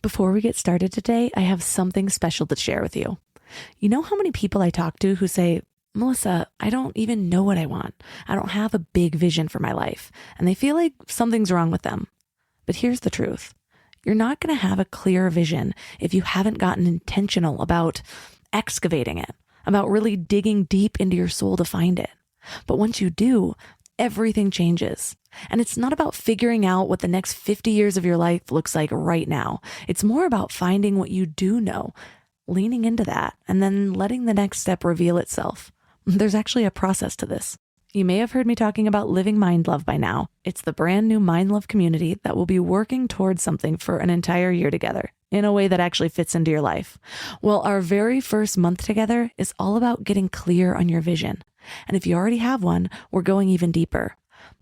Before we get started today, I have something special to share with you. You know how many people I talk to who say, Melissa, I don't even know what I want. I don't have a big vision for my life. And they feel like something's wrong with them. But here's the truth. You're not going to have a clear vision if you haven't gotten intentional about excavating it, about really digging deep into your soul to find it. But once you do, everything changes. And it's not about figuring out what the next 50 years of your life looks like right now. It's more about finding what you do know, leaning into that, and then letting the next step reveal itself. There's actually a process to this. You may have heard me talking about Living Mind Love by now. It's the brand new Mind Love community that will be working towards something for an entire year together in a way that actually fits into your life. Well, our very first month together is all about getting clear on your vision. And if you already have one, we're going even deeper.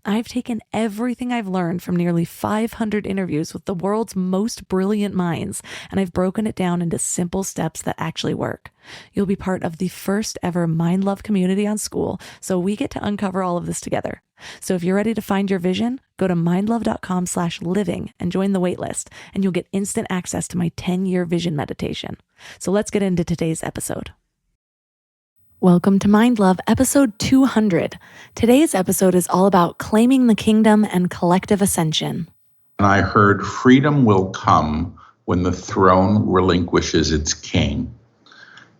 I've taken everything I've learned from nearly 500 interviews with the world's most brilliant minds, and I've broken it down into simple steps that actually work. You'll be part of the first ever Mind Love community on School, so we get to uncover all of this together. So if you're ready to find your vision, go to mindlove.com/living and join the waitlist, and you'll get instant access to my 10-year vision meditation. So let's get into today's episode. Welcome to Mind Love, episode 200. Today's episode is all about claiming the kingdom and collective ascension. And I heard freedom will come when the throne relinquishes its king.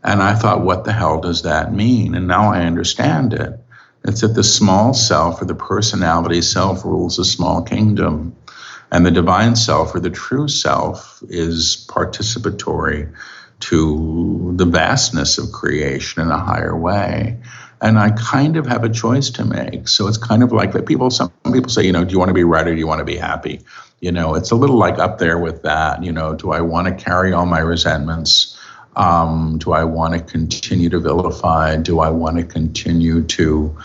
And I thought, what the hell does that mean? And now I understand it. It's that the small self or the personality self rules a small kingdom. And the divine self or the true self is participatory to the vastness of creation in a higher way. And I kind of have a choice to make. So it's kind of like that some people say, do you want to be right or do you want to be happy? It's a little like up there with that. Do I want to carry all my resentments? Do I want to continue to vilify? Do I want to continue to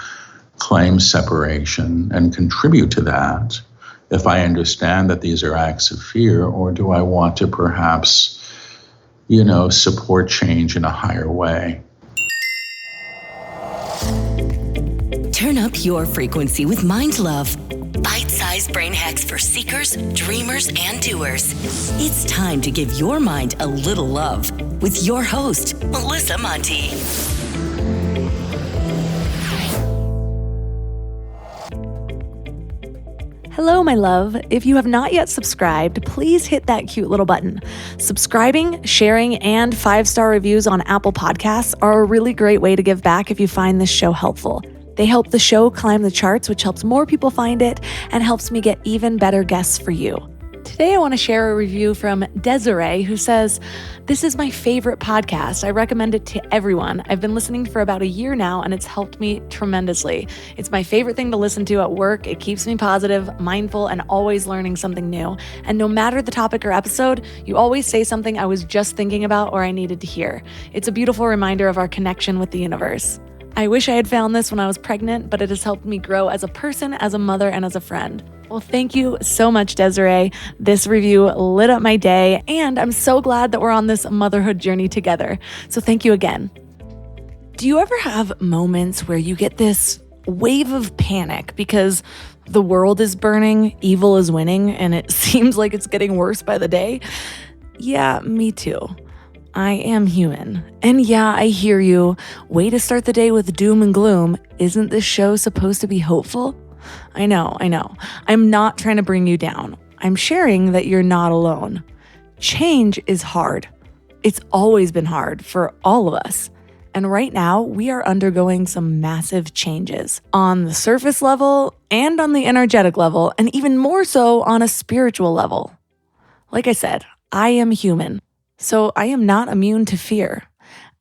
claim separation and contribute to that if I understand that these are acts of fear? Or do I want to perhaps support change in a higher way? Turn up your frequency with Mind Love. Bite-sized brain hacks for seekers, dreamers, and doers. It's time to give your mind a little love with your host, Melissa Monti. Hello, my love. If you have not yet subscribed, please hit that cute little button. Subscribing, sharing, and 5-star reviews on Apple Podcasts are a really great way to give back if you find this show helpful. They help the show climb the charts, which helps more people find it and helps me get even better guests for you. Today, I want to share a review from Desiree, who says, "This is my favorite podcast. I recommend it to everyone. I've been listening for about a year now, and it's helped me tremendously. It's my favorite thing to listen to at work. It keeps me positive, mindful, and always learning something new. And no matter the topic or episode, you always say something I was just thinking about or I needed to hear. It's a beautiful reminder of our connection with the universe. I wish I had found this when I was pregnant, but it has helped me grow as a person, as a mother, and as a friend." Well, thank you so much, Desiree. This review lit up my day, and I'm so glad that we're on this motherhood journey together. So thank you again. Do you ever have moments where you get this wave of panic because the world is burning, evil is winning, and it seems like it's getting worse by the day? Yeah, me too. I am human. And yeah, I hear you. Way to start the day with doom and gloom. Isn't this show supposed to be hopeful? I know. I'm not trying to bring you down. I'm sharing that you're not alone. Change is hard. It's always been hard for all of us. And right now, we are undergoing some massive changes on the surface level and on the energetic level, and even more so on a spiritual level. Like I said, I am human, so I am not immune to fear.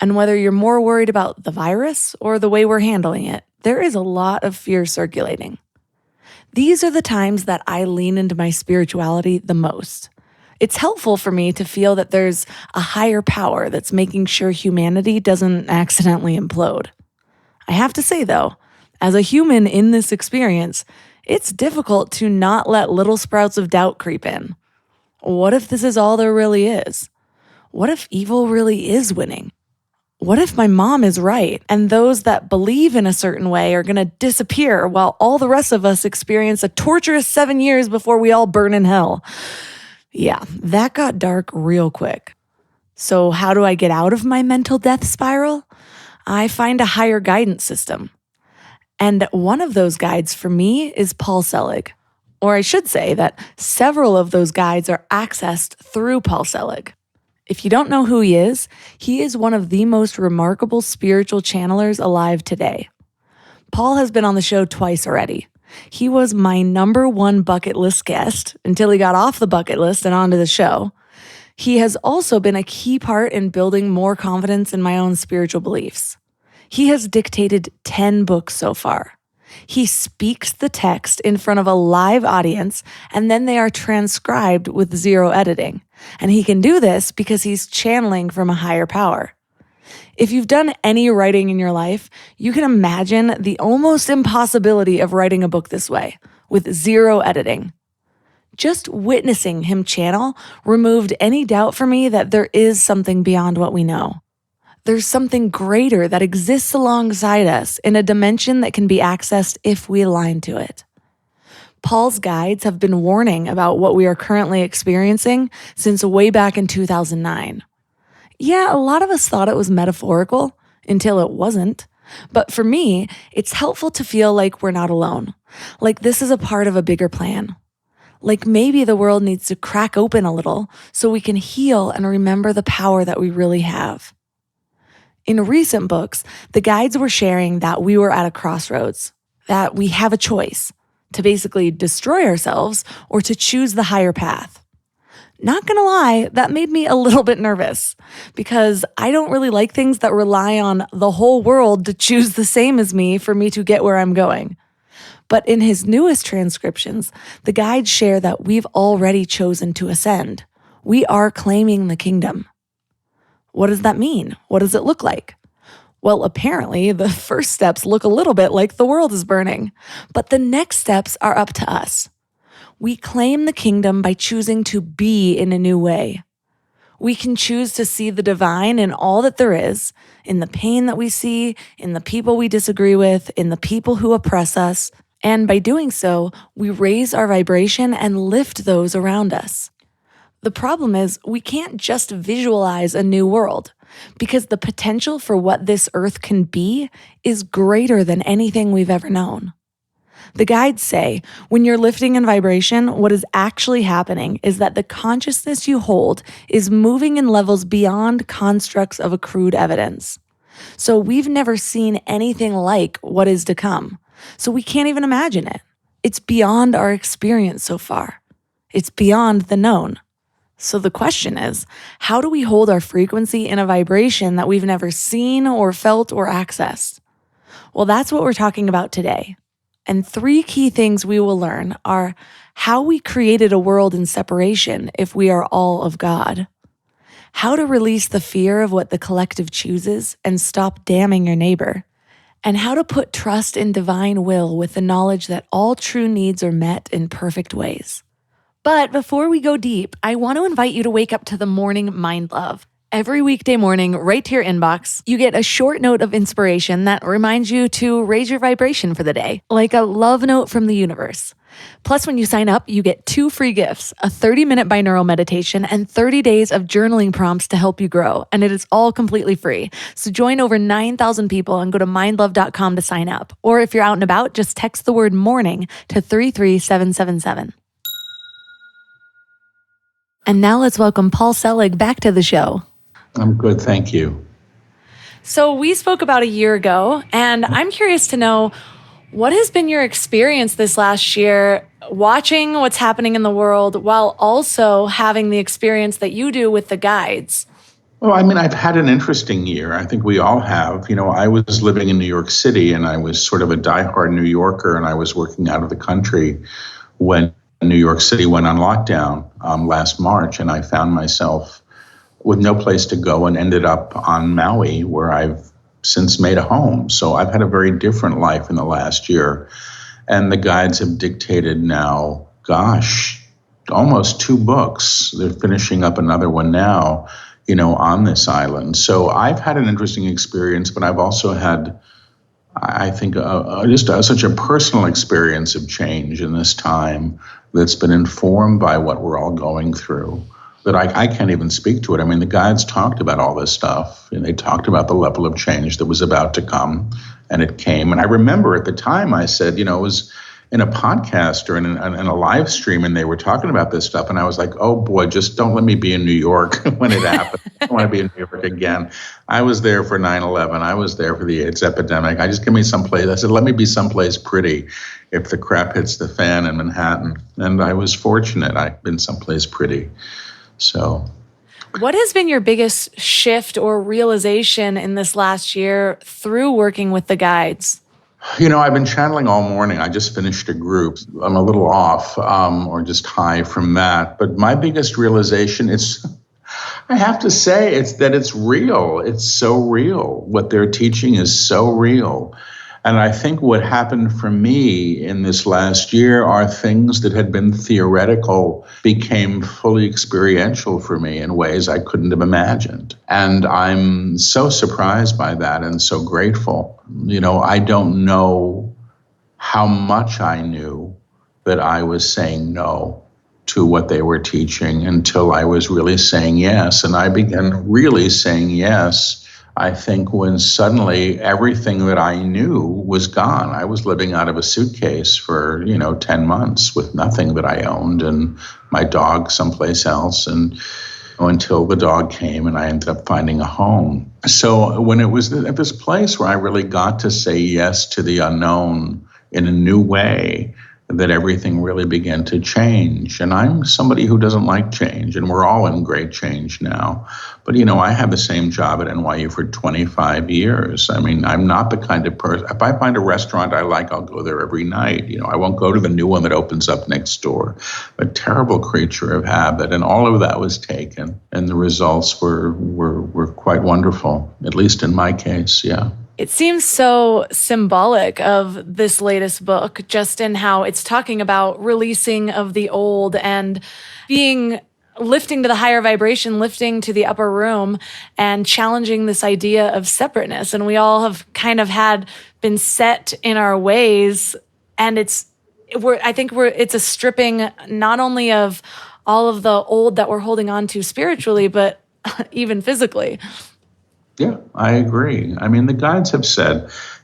And whether you're more worried about the virus or the way we're handling it, there is a lot of fear circulating. These are the times that I lean into my spirituality the most. It's helpful for me to feel that there's a higher power that's making sure humanity doesn't accidentally implode. I have to say, though, as a human in this experience, it's difficult to not let little sprouts of doubt creep in. What if this is all there really is? What if evil really is winning? What if my mom is right and those that believe in a certain way are going to disappear while all the rest of us experience a torturous 7 years before we all burn in hell? Yeah, that got dark real quick. So how do I get out of my mental death spiral? I find a higher guidance system. And one of those guides for me is Paul Selig. Or I should say that several of those guides are accessed through Paul Selig. If you don't know who he is one of the most remarkable spiritual channelers alive today. Paul has been on the show twice already. He was my number one bucket list guest until he got off the bucket list and onto the show. He has also been a key part in building more confidence in my own spiritual beliefs. He has dictated 10 books so far. He speaks the text in front of a live audience, and then they are transcribed with zero editing. And he can do this because he's channeling from a higher power. If you've done any writing in your life, you can imagine the almost impossibility of writing a book this way, with zero editing. Just witnessing him channel removed any doubt for me that there is something beyond what we know. There's something greater that exists alongside us in a dimension that can be accessed if we align to it. Paul's guides have been warning about what we are currently experiencing since way back in 2009. Yeah, a lot of us thought it was metaphorical until it wasn't. But for me, it's helpful to feel like we're not alone, like this is a part of a bigger plan. Like maybe the world needs to crack open a little so we can heal and remember the power that we really have. In recent books, the guides were sharing that we were at a crossroads, that we have a choice to basically destroy ourselves or to choose the higher path. Not gonna lie, that made me a little bit nervous because I don't really like things that rely on the whole world to choose the same as me for me to get where I'm going. But in his newest transcriptions, the guides share that we've already chosen to ascend. We are claiming the kingdom. What does that mean? What does it look like? Well, apparently, the first steps look a little bit like the world is burning, but the next steps are up to us. We claim the kingdom by choosing to be in a new way. We can choose to see the divine in all that there is, in the pain that we see, in the people we disagree with, in the people who oppress us, and by doing so, we raise our vibration and lift those around us. The problem is we can't just visualize a new world because the potential for what this earth can be is greater than anything we've ever known. The guides say when you're lifting in vibration, what is actually happening is that the consciousness you hold is moving in levels beyond constructs of accrued evidence. So we've never seen anything like what is to come. So we can't even imagine it. It's beyond our experience so far. It's beyond the known. So the question is, how do we hold our frequency in a vibration that we've never seen or felt or accessed? Well, that's what we're talking about today. And 3 key things we will learn are how we created a world in separation if we are all of God, how to release the fear of what the collective chooses and stop damning your neighbor, and how to put trust in divine will with the knowledge that all true needs are met in perfect ways. But before we go deep, I want to invite you to wake up to the morning mind love. Every weekday morning, right to your inbox, you get a short note of inspiration that reminds you to raise your vibration for the day, like a love note from the universe. Plus, when you sign up, you get 2 free gifts, a 30-minute binaural meditation and 30 days of journaling prompts to help you grow. And it is all completely free. So join over 9,000 people and go to mindlove.com to sign up. Or if you're out and about, just text the word morning to 33777. And now let's welcome Paul Selig back to the show. I'm good, thank you. So we spoke about a year ago, and I'm curious to know, what has been your experience this last year watching what's happening in the world while also having the experience that you do with the guides? Well, I mean, I've had an interesting year. I think we all have. You know, I was living in New York City, and I was sort of a diehard New Yorker, and I was working out of the country when New York City went on lockdown last March, and I found myself with no place to go and ended up on Maui, where I've since made a home. So I've had a very different life in the last year. And the guides have dictated now, almost 2 books. They're finishing up another one now, on this island. So I've had an interesting experience, but I've also had, I think, such a personal experience of change in this time that's been informed by what we're all going through, that I can't even speak to it. I mean, the guides talked about all this stuff, and they talked about the level of change that was about to come, and it came. And I remember at the time I said, it was in a podcast or in a live stream, and they were talking about this stuff, and I was like, oh boy, just don't let me be in New York when it happened. I don't want to be in New York again. I was there for 9/11. I was there for the AIDS epidemic. I just give me someplace. I said, let me be someplace pretty if the crap hits the fan in Manhattan. And I was fortunate. I've been someplace pretty. So, what has been your biggest shift or realization in this last year through working with the guides? I've been channeling all morning. I just finished a group. I'm a little off or just high from that. But my biggest realization I have to say, it's that it's real. It's so real. What they're teaching is so real. And I think what happened for me in this last year are things that had been theoretical became fully experiential for me in ways I couldn't have imagined. And I'm so surprised by that and so grateful. I don't know how much I knew that I was saying no to what they were teaching until I was really saying yes. And I began really saying yes, I think, when suddenly everything that I knew was gone. I was living out of a suitcase for, 10 months with nothing that I owned and my dog someplace else, and until the dog came and I ended up finding a home. So when it was at this place where I really got to say yes to the unknown in a new way, that everything really began to change. And I'm somebody who doesn't like change, and we're all in great change now. But, I have the same job at NYU for 25 years. I mean, I'm not the kind of person, if I find a restaurant I like, I'll go there every night. I won't go to the new one that opens up next door. A terrible creature of habit. And all of that was taken. And the results were quite wonderful, at least in my case, yeah. It seems so symbolic of this latest book, just in how it's talking about releasing of the old and lifting to the higher vibration, lifting to the upper room, and challenging this idea of separateness. And we all have kind of been set in our ways. And it's a stripping not only of all of the old that we're holding on to spiritually, but even physically. Yeah, I agree. I mean, the guides have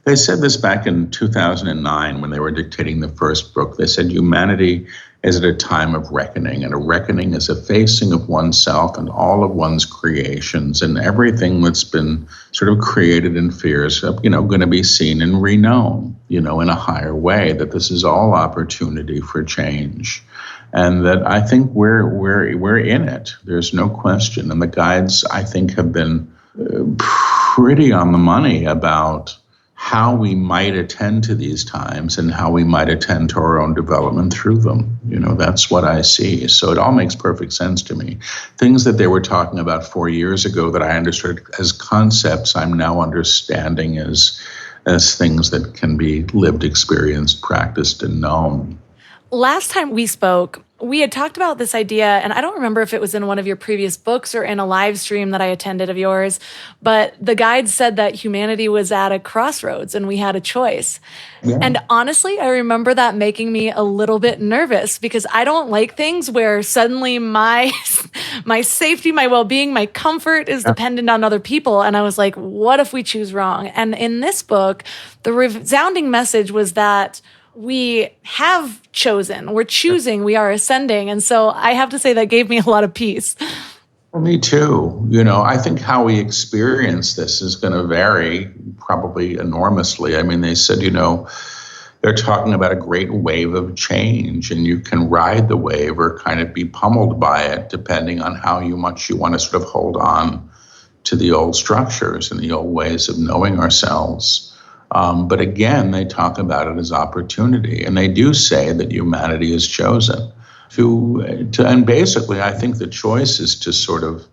they said this back in 2009 when they were dictating the first book. They said humanity is at a time of reckoning, and a reckoning is a facing of oneself and all of one's creations, and everything that's been sort of created in fear is, going to be seen and reknown, in a higher way, that this is all opportunity for change. And that I think we're in it. There's no question. And the guides, I think, have been pretty on the money about how we might attend to these times and how we might attend to our own development through them. That's what I see. So it all makes perfect sense to me. Things that they were talking about 4 years ago that I understood as concepts, I'm now understanding as things that can be lived, experienced, practiced, and known. Last time we spoke, we had talked about this idea, and I don't remember if it was in one of your previous books or in a live stream that I attended of yours, but the guide said that humanity was at a crossroads and we had a choice. Yeah. And honestly, I remember that making me a little bit nervous because I don't like things where suddenly my safety, my well-being, my comfort is dependent on other people. And I was like, what if we choose wrong? And in this book, the resounding message was that we have chosen, we're choosing, we are ascending. And so I have to say that gave me a lot of peace. Well, me too. I think how we experience this is going to vary probably enormously. I mean, they said, they're talking about a great wave of change, and you can ride the wave or kind of be pummeled by it depending on how much you want to sort of hold on to the old structures and the old ways of knowing ourselves. But again, they talk about it as opportunity, and they do say that humanity is chosen and basically, I think the choice is to sort of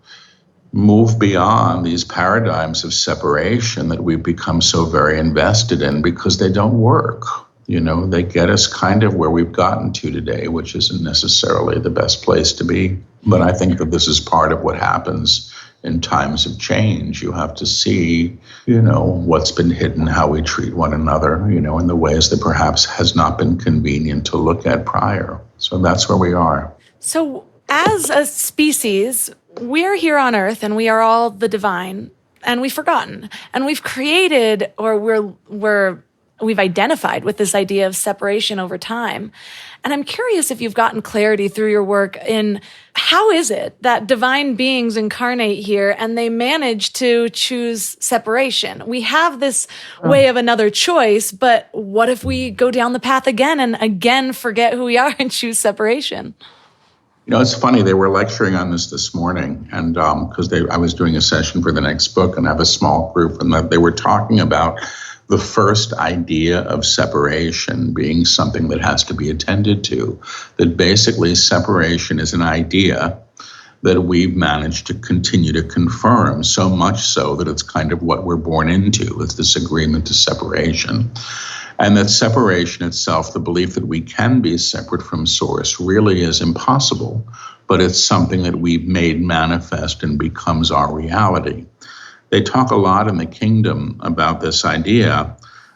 move beyond these paradigms of separation that we've become so very invested in because they don't work. They get us kind of where we've gotten to today, which isn't necessarily the best place to be. But I think that this is part of what happens in times of change. You have to see, what's been hidden, how we treat one another, in the ways that perhaps has not been convenient to look at prior. So that's where we are. So as a species, we're here on Earth and we are all the divine, and we've forgotten, and we've created, or we've identified with this idea of separation over time. And I'm curious if you've gotten clarity through your work in how is it that divine beings incarnate here and they manage to choose separation? We have this way of another choice, but what if we go down the path again and again forget who we are and choose separation? It's funny. They were lecturing on this morning, and because I was doing a session for the next book, and I have a small group, and that they were talking about the first idea of separation being something that has to be attended to. That basically separation is an idea that we've managed to continue to confirm, so much so that it's kind of what we're born into, is this agreement to separation. And that separation itself, the belief that we can be separate from Source, really is impossible, but it's something that we've made manifest and becomes our reality. They talk a lot in the kingdom about this idea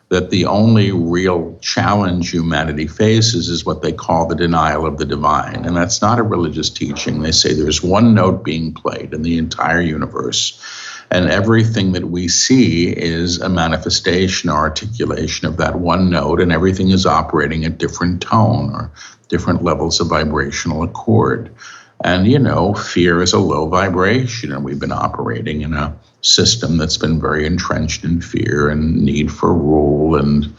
that the only real challenge humanity faces is what they call the denial of the divine. And that's not a religious teaching. They say there's one note being played in the entire universe, and everything that we see is a manifestation or articulation of that one note, and everything is operating at different tone or different levels of vibrational accord. And, fear is a low vibration, and we've been operating in a system that's been very entrenched in fear and need for rule and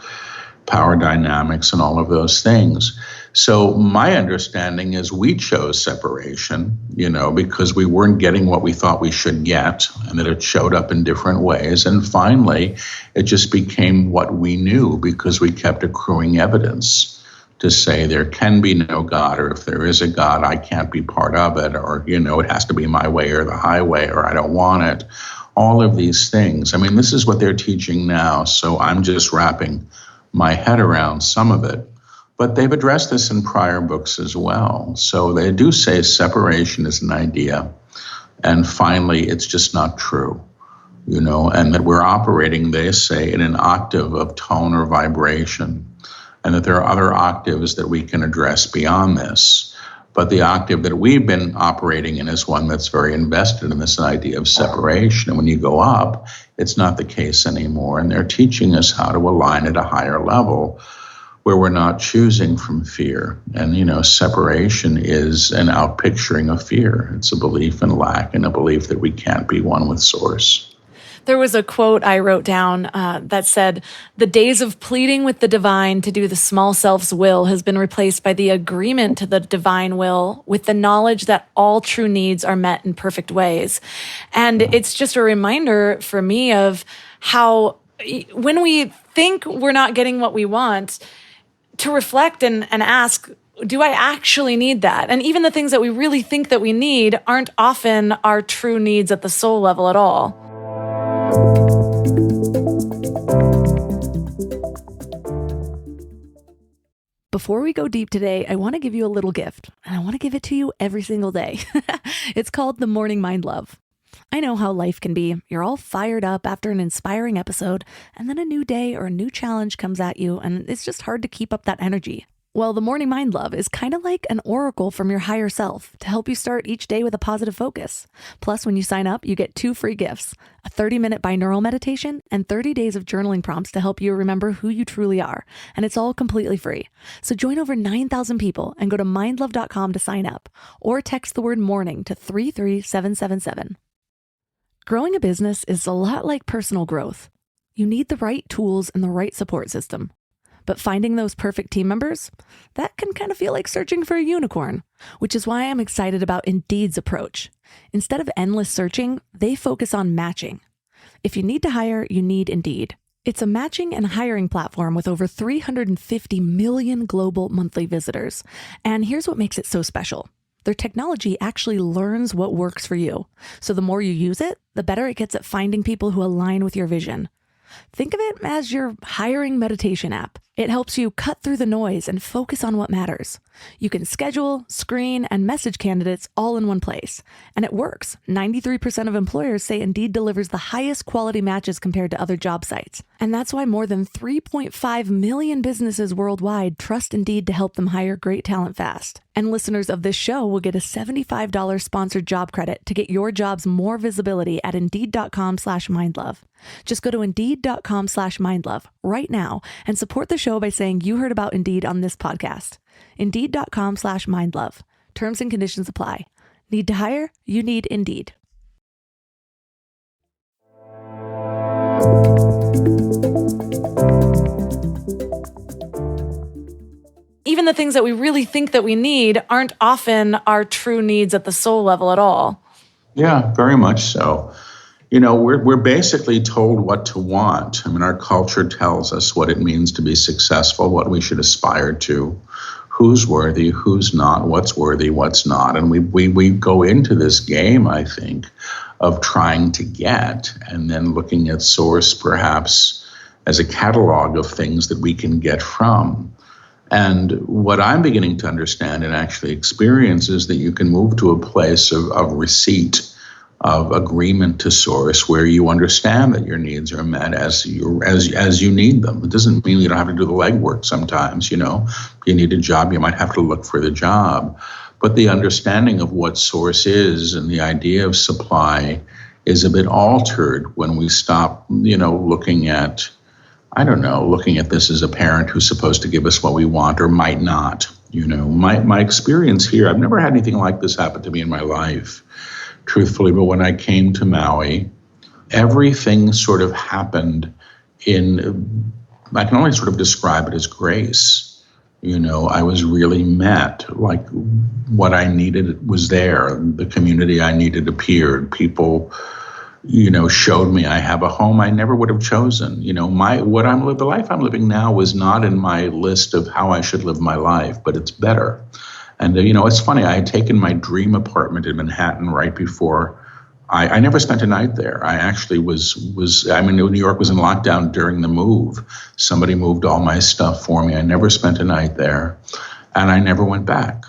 power dynamics and all of those things. So my understanding is we chose separation, because we weren't getting what we thought we should get, and that it showed up in different ways. And finally, it just became what we knew because we kept accruing evidence to say there can be no God, or if there is a God, I can't be part of it, or, it has to be my way or the highway, or I don't want it. All of these things. I mean, this is what they're teaching now, so I'm just wrapping my head around some of it. But they've addressed this in prior books as well. So they do say separation is an idea, and finally, it's just not true, and that we're operating, they say, in an octave of tone or vibration, and that there are other octaves that we can address beyond this. But the octave that we've been operating in is one that's very invested in this idea of separation. And when you go up, it's not the case anymore. And they're teaching us how to align at a higher level where we're not choosing from fear. And, separation is an outpicturing of fear. It's a belief in lack and a belief that we can't be one with Source. There was a quote I wrote down that said, "The days of pleading with the divine to do the small self's will has been replaced by the agreement to the divine will with the knowledge that all true needs are met in perfect ways." And it's just a reminder for me of how when we think we're not getting what we want, to reflect and ask, do I actually need that? And even the things that we really think that we need aren't often our true needs at the soul level at all. Before we go deep today, I want to give you a little gift, and I want to give it to you every single day. It's called the Morning Mind Love. I know how life can be. You're all fired up after an inspiring episode, and then a new day or a new challenge comes at you, and it's just hard to keep up that energy. Well, the Morning Mind Love is kind of like an oracle from your higher self to help you start each day with a positive focus. Plus, when you sign up, you get 2 free gifts, a 30-minute binaural meditation and 30 days of journaling prompts to help you remember who you truly are. And it's all completely free. So join over 9,000 people and go to mindlove.com to sign up, or text the word morning to 33777. Growing a business is a lot like personal growth. You need the right tools and the right support system. But finding those perfect team members, that can kind of feel like searching for a unicorn, which is why I'm excited about Indeed's approach. Instead of endless searching, they focus on matching. If you need to hire, you need Indeed. It's a matching and hiring platform with over 350 million global monthly visitors. And here's what makes it so special. Their technology actually learns what works for you. So the more you use it, the better it gets at finding people who align with your vision. Think of it as your hiring meditation app. It helps you cut through the noise and focus on what matters. You can schedule, screen, and message candidates all in one place. And it works. 93% of employers say Indeed delivers the highest quality matches compared to other job sites. And that's why more than 3.5 million businesses worldwide trust Indeed to help them hire great talent fast. And listeners of this show will get a $75 sponsored job credit to get your jobs more visibility at Indeed.com/mindlove. Just go to Indeed.com/mindlove right now and support the show by saying you heard about Indeed on this podcast. Indeed.com/mindlove. Terms and conditions apply. Need to hire? You need Indeed. Even the things that we really think that we need aren't often our true needs at the soul level at all. Yeah, very much so. We're basically told what to want. I mean, our culture tells us what it means to be successful, what we should aspire to, who's worthy, who's not, what's worthy, what's not. And we go into this game, I think, of trying to get, and then looking at source perhaps as a catalog of things that we can get from. And what I'm beginning to understand and actually experience is that you can move to a place of receipt, of agreement to source, where you understand that your needs are met as you need them. It doesn't mean you don't have to do the legwork sometimes. You need a job, you might have to look for the job. But the understanding of what source is and the idea of supply is a bit altered when we stop, looking at this as a parent who's supposed to give us what we want or might not. My experience here, I've never had anything like this happen to me in my life, truthfully, but when I came to Maui, everything sort of happened I can only sort of describe it as grace. I was really met, like what I needed was there. The community I needed appeared. People, showed me I have a home I never would have chosen. The life I'm living now was not in my list of how I should live my life, but it's better. And, it's funny, I had taken my dream apartment in Manhattan right before. I never spent a night there. I actually New York was in lockdown during the move. Somebody moved all my stuff for me. I never spent a night there. And I never went back,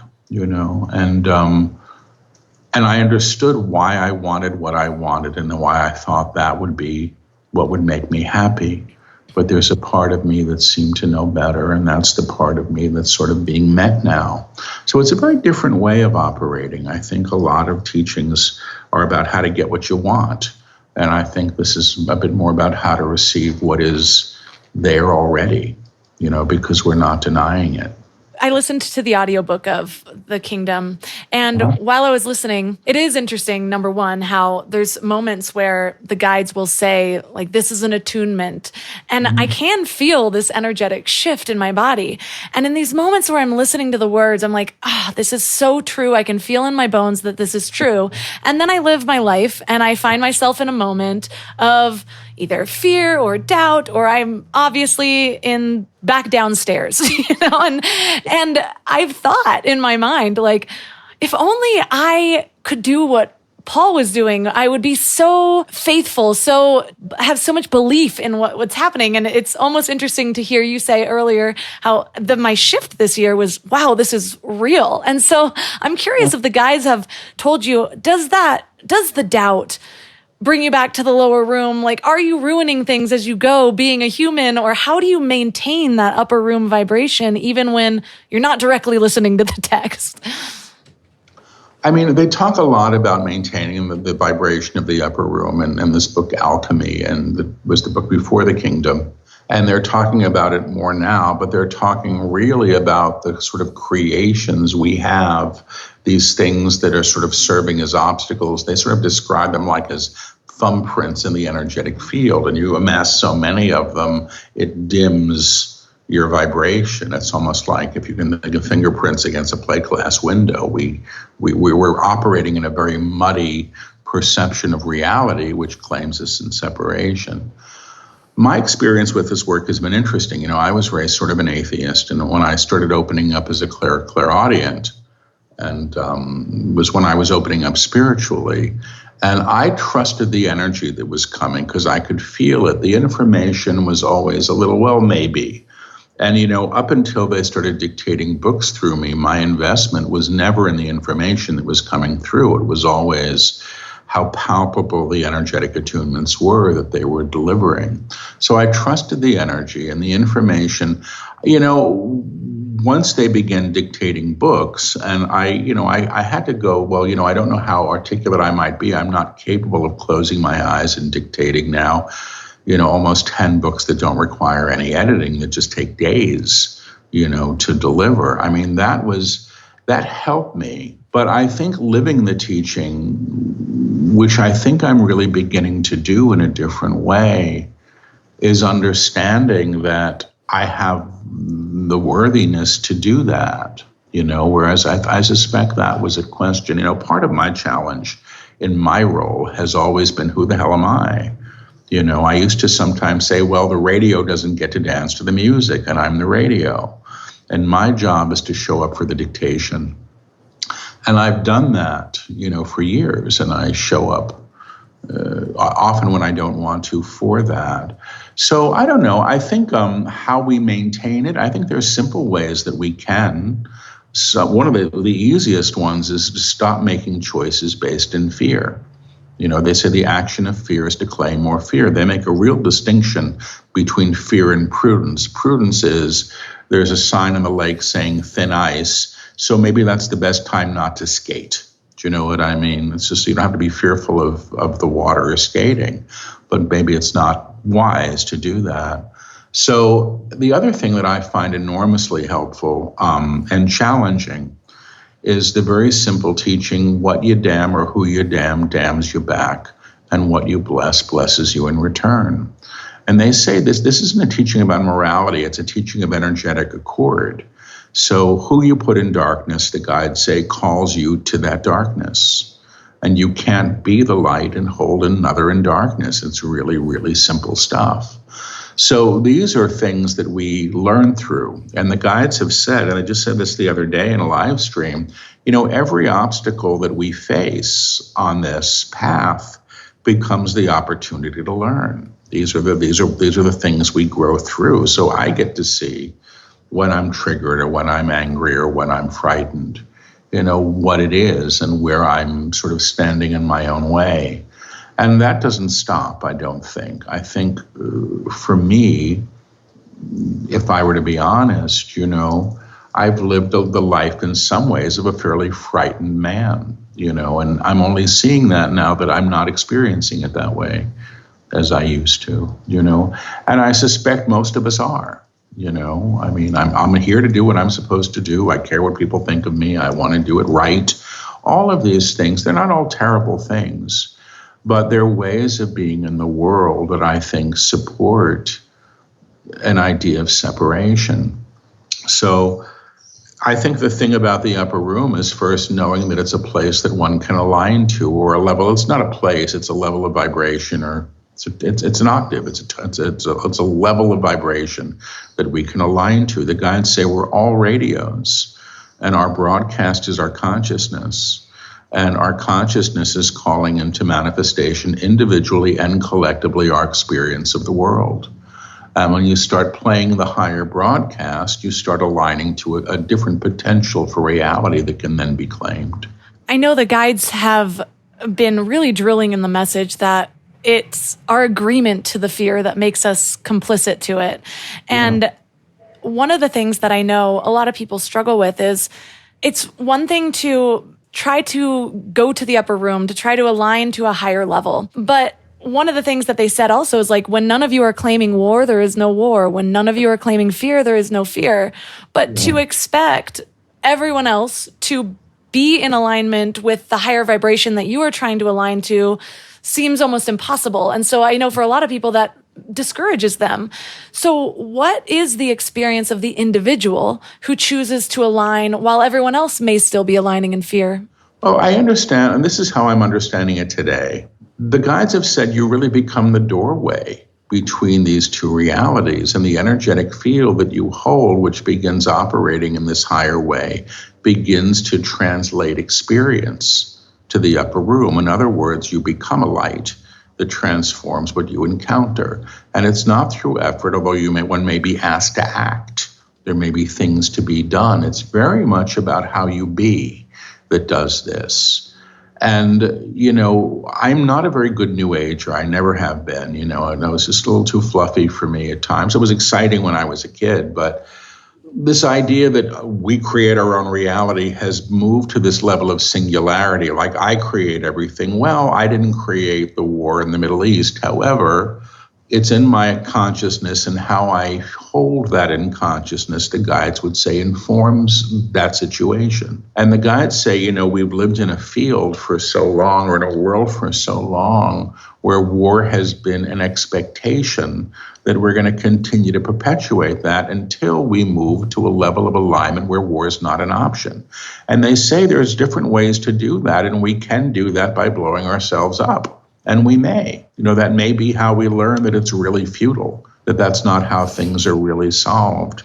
And I understood why I wanted what I wanted and why I thought that would be what would make me happy. But there's a part of me that seemed to know better, and that's the part of me that's sort of being met now. So it's a very different way of operating. I think a lot of teachings are about how to get what you want. And I think this is a bit more about how to receive what is there already, because we're not denying it. I listened to the audiobook of The Kingdom, and while I was listening, it is interesting, number one, how there's moments where the guides will say, like, this is an attunement, and I can feel this energetic shift in my body. And in these moments where I'm listening to the words, I'm like, this is so true. I can feel in my bones that this is true. And then I live my life, and I find myself in a moment of either fear or doubt, or I'm obviously back downstairs, and I've thought in my mind, like, if only I could do what Paul was doing, I would be so faithful, have so much belief in what's happening. And it's almost interesting to hear you say earlier how my shift this year was, wow, this is real. And so I'm curious if the guys have told you, does the doubt bring you back to the lower room? Like, are you ruining things as you go being a human, or how do you maintain that upper room vibration even when you're not directly listening to the text? I mean, they talk a lot about maintaining the vibration of the upper room and this book, Alchemy, and was the book before The Kingdom. And they're talking about it more now, but they're talking really about the sort of creations we have, these things that are sort of serving as obstacles. They sort of describe them like as thumbprints in the energetic field, and you amass so many of them, it dims your vibration. It's almost like if you can think of fingerprints against a plate glass window. We're operating in a very muddy perception of reality, which claims us in separation. My experience with this work has been interesting. I was raised sort of an atheist, and when I started opening up as a clairaudient, and was when I was opening up spiritually, and I trusted the energy that was coming because I could feel it. The information was always a little, well, maybe. And, up until they started dictating books through me, my investment was never in the information that was coming through. It was always how palpable the energetic attunements were that they were delivering. So I trusted the energy and the information. Once they began dictating books, and I had to go, well, I don't know how articulate I might be. I'm not capable of closing my eyes and dictating now, almost 10 books that don't require any editing, that just take days, to deliver. I mean, that helped me. But I think living the teaching, which I think I'm really beginning to do in a different way, is understanding that I have the worthiness to do that, whereas I suspect that was a question. Part of my challenge in my role has always been, who the hell am I? I used to sometimes say, well, the radio doesn't get to dance to the music, and I'm the radio. And my job is to show up for the dictation. And I've done that, for years, and I show up often when I don't want to for that. So I don't know. I think how we maintain it, I think there's simple ways that we can. So one of the easiest ones is to stop making choices based in fear. They say the action of fear is to claim more fear. They make a real distinction between fear and prudence. Prudence is there's a sign on the lake saying thin ice, so maybe that's the best time not to skate. Do you know what I mean? It's just, you don't have to be fearful of the water or skating, but maybe it's not wise to do that. So the other thing that I find enormously helpful and challenging is the very simple teaching, what you damn or who you damn damns you back, and what you bless blesses you in return. And they say this isn't a teaching about morality, it's a teaching of energetic accord. So who you put in darkness, the guides say, calls you to that darkness. And you can't be the light and hold another in darkness. It's really, really simple stuff. So these are things that we learn through. And the guides have said, and I just said this the other day in a live stream, every obstacle that we face on this path becomes the opportunity to learn. These are the things we grow through. So I get to see when I'm triggered or when I'm angry or when I'm frightened, what it is and where I'm sort of standing in my own way. And that doesn't stop, I don't think. I think for me, if I were to be honest, I've lived the life in some ways of a fairly frightened man, and I'm only seeing that now that I'm not experiencing it that way as I used to, and I suspect most of us are. I mean, I'm here to do what I'm supposed to do. I care what people think of me. I want to do it right. All of these things, they're not all terrible things, but they're ways of being in the world that I think support an idea of separation. So I think the thing about the upper room is first knowing that it's a place that one can align to, or a level. It's not a place, it's a level of vibration, or it's an octave. It's a level of vibration that we can align to. The guides say we're all radios, and our broadcast is our consciousness, and our consciousness is calling into manifestation individually and collectively our experience of the world. And when you start playing the higher broadcast, you start aligning to a different potential for reality that can then be claimed. I know the guides have been really drilling in the message that it's our agreement to the fear that makes us complicit to it. And one of the things that I know a lot of people struggle with is it's one thing to try to go to the upper room, to try to align to a higher level. But one of the things that they said also is like, when none of you are claiming war, there is no war. When none of you are claiming fear, there is no fear. But to expect everyone else to be in alignment with the higher vibration that you are trying to align to seems almost impossible. And so I know for a lot of people that discourages them. So what is the experience of the individual who chooses to align while everyone else may still be aligning in fear? Oh, I understand. And this is how I'm understanding it today. The guides have said you really become the doorway between these two realities, and the energetic field that you hold, which begins operating in this higher way, begins to translate experience to the upper room. In other words, you become a light that transforms what you encounter. And it's not through effort, although one may be asked to act. There may be things to be done. It's very much about how you be that does this. And, I'm not a very good New Ager. I never have been. I know it's just a little too fluffy for me at times. It was exciting when I was a kid, but this idea that we create our own reality has moved to this level of singularity, like I create everything. Well, I didn't create the war in the Middle East. However, it's in my consciousness, and how I hold that in consciousness, the guides would say, informs that situation. And the guides say, we've lived in a field for so long, or in a world for so long, where war has been an expectation, that we're going to continue to perpetuate that until we move to a level of alignment where war is not an option. And they say there's different ways to do that, and we can do that by blowing ourselves up. And we may. That may be how we learn that it's really futile, that that's not how things are really solved.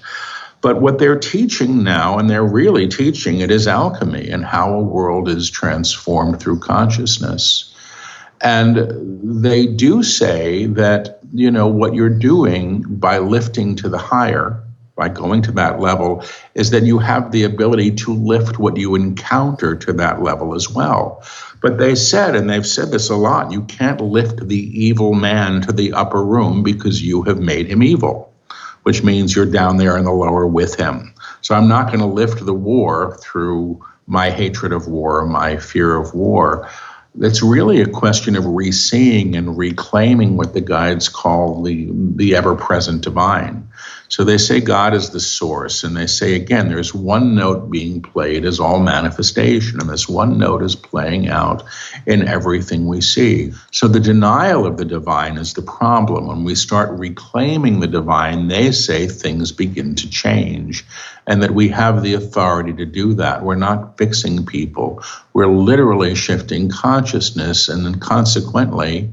But what they're teaching now, and they're really teaching it, is alchemy and how a world is transformed through consciousness. And they do say that, what you're doing by lifting to the higher, by going to that level, is that you have the ability to lift what you encounter to that level as well. But they said, and they've said this a lot, you can't lift the evil man to the upper room because you have made him evil, which means you're down there in the lower with him. So I'm not going to lift the war through my hatred of war or my fear of war. It's really a question of re-seeing and reclaiming what the guides call the ever-present divine. So they say God is the source, and they say, again, there's one note being played as all manifestation, and this one note is playing out in everything we see. So the denial of the divine is the problem. When we start reclaiming the divine, they say things begin to change, and that we have the authority to do that. We're not fixing people. We're literally shifting consciousness, and then consequently,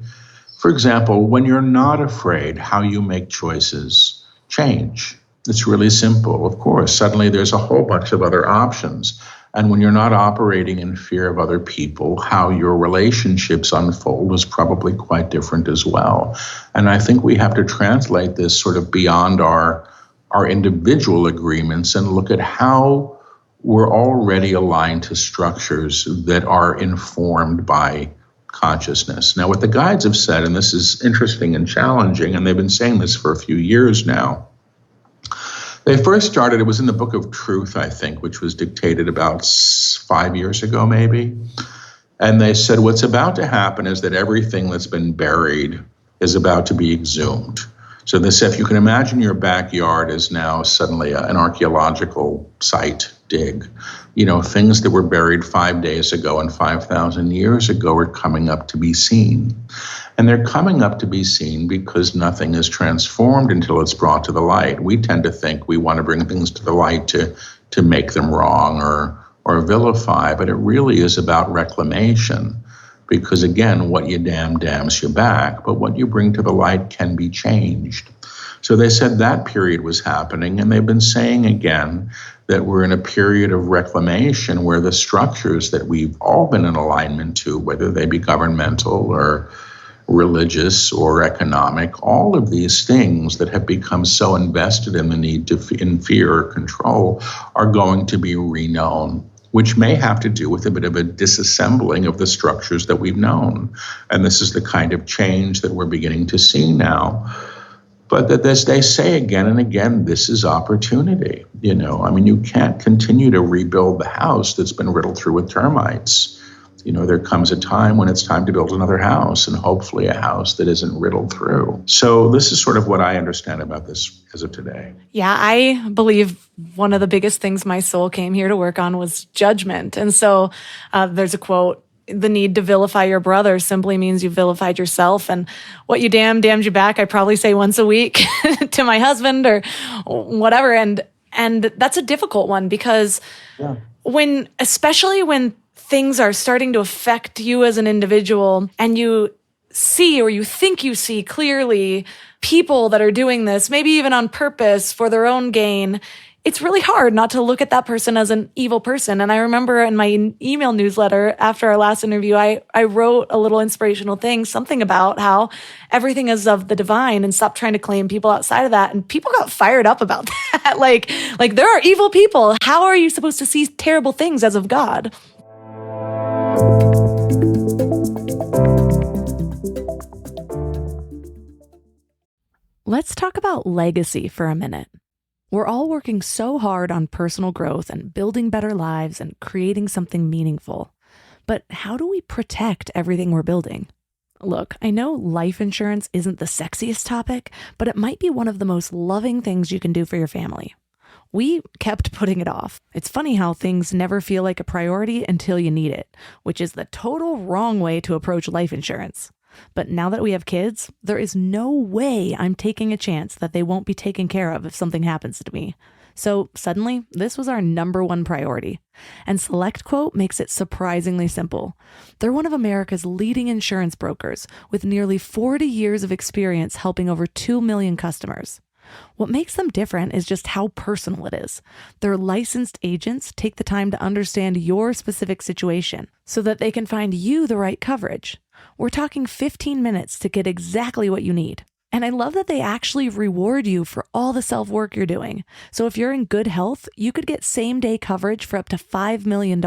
for example, when you're not afraid, how you make choices change. It's really simple. Of course, suddenly there's a whole bunch of other options. And when you're not operating in fear of other people, how your relationships unfold is probably quite different as well. And I think we have to translate this sort of beyond our individual agreements and look at how we're already aligned to structures that are informed by consciousness. Now, what the guides have said, and this is interesting and challenging, and they've been saying this for a few years now. They first started, it was in the Book of Truth, I think, which was dictated about 5 years ago, maybe. And they said, what's about to happen is that everything that's been buried is about to be exhumed. So they said, if you can imagine your backyard is now suddenly an archaeological site dig. Things that were buried 5 days ago and 5,000 years ago are coming up to be seen. And they're coming up to be seen because nothing is transformed until it's brought to the light. We tend to think we want to bring things to the light to make them wrong or vilify, but it really is about reclamation. Because again, what you damns you back, but what you bring to the light can be changed. So they said that period was happening, and they've been saying again that we're in a period of reclamation where the structures that we've all been in alignment to, whether they be governmental or religious or economic, all of these things that have become so invested in the need in fear or control are going to be reknown, which may have to do with a bit of a disassembling of the structures that we've known. And this is the kind of change that we're beginning to see now. But that, as they say again and again, this is opportunity. You can't continue to rebuild the house that's been riddled through with termites. There comes a time when it's time to build another house, and hopefully a house that isn't riddled through. So this is sort of what I understand about this as of today. Yeah, I believe one of the biggest things my soul came here to work on was judgment. And so there's a quote, the need to vilify your brother simply means you vilified yourself. And what you damned you back, I probably say once a week to my husband or whatever. And that's a difficult one because especially when things are starting to affect you as an individual and you see, or you think you see clearly, people that are doing this, maybe even on purpose for their own gain, it's really hard not to look at that person as an evil person. And I remember in my email newsletter after our last interview, I wrote a little inspirational thing, something about how everything is of the divine and stop trying to claim people outside of that. And people got fired up about that. Like there are evil people. How are you supposed to see terrible things as of God? Let's talk about legacy for a minute. We're all working so hard on personal growth and building better lives and creating something meaningful. But how do we protect everything we're building? Look, I know life insurance isn't the sexiest topic, but it might be one of the most loving things you can do for your family. We kept putting it off. It's funny how things never feel like a priority until you need it, which is the total wrong way to approach life insurance. But now that we have kids, there is no way I'm taking a chance that they won't be taken care of if something happens to me. So suddenly, this was our number one priority. And SelectQuote makes it surprisingly simple. They're one of America's leading insurance brokers with nearly 40 years of experience helping over 2 million customers. What makes them different is just how personal it is. Their licensed agents take the time to understand your specific situation so that they can find you the right coverage. We're talking 15 minutes to get exactly what you need. And I love that they actually reward you for all the self-work you're doing. So if you're in good health, you could get same-day coverage for up to $5 million.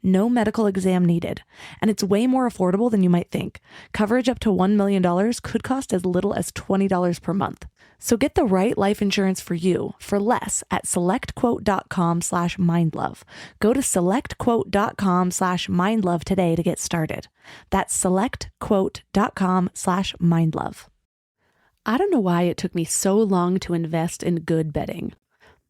No medical exam needed. And it's way more affordable than you might think. Coverage up to $1 million could cost as little as $20 per month. So get the right life insurance for you for less at selectquote.com/mindlove. Go to selectquote.com/mindlove today to get started. That's selectquote.com/mindlove. I don't know why it took me so long to invest in good bedding.